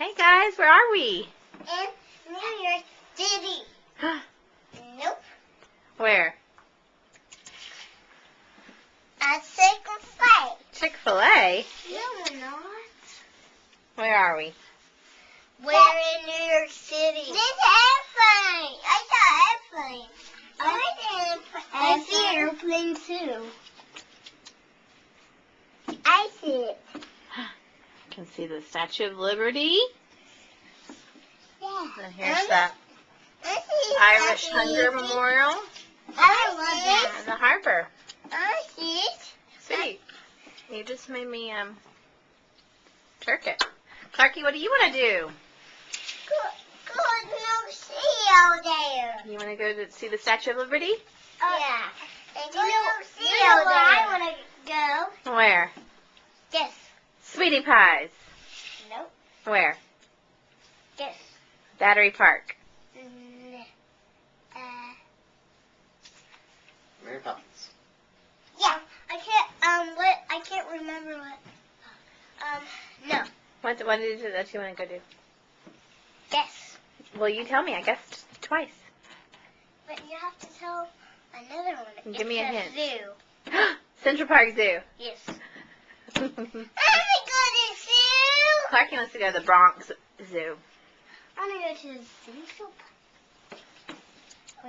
Hey guys, where are we? In New York City. Nope. Where? At Chick-fil-A. Chick-fil-A? No, we're not. Where are we? We're in New York City. This airplane. I saw airplane. I see airplane too. I see it. You can see the Statue of Liberty. Yeah. And here's the Irish Hunger Memorial. I love that. And the harbor. I see it. Sweet. You just made me jerk it. Clarky, what do you want to do? Good, no sea out there. You want to go to see the Statue of Liberty? Yeah. And no sea out there. I want to go. Where? Yes. Sweetie Pies. Nope. Where? Yes. Battery Park. Mary Poppins. Yeah. I can't remember what. No. What is it that you want to go do? Yes. Well, you tell me. I guessed twice. But you have to tell another one. Give me a It's hint. Zoo. Central Park Zoo. Yes. I'm gonna go to zoo. Clarky wants to go to the Bronx Zoo. I want to go to the Central Park.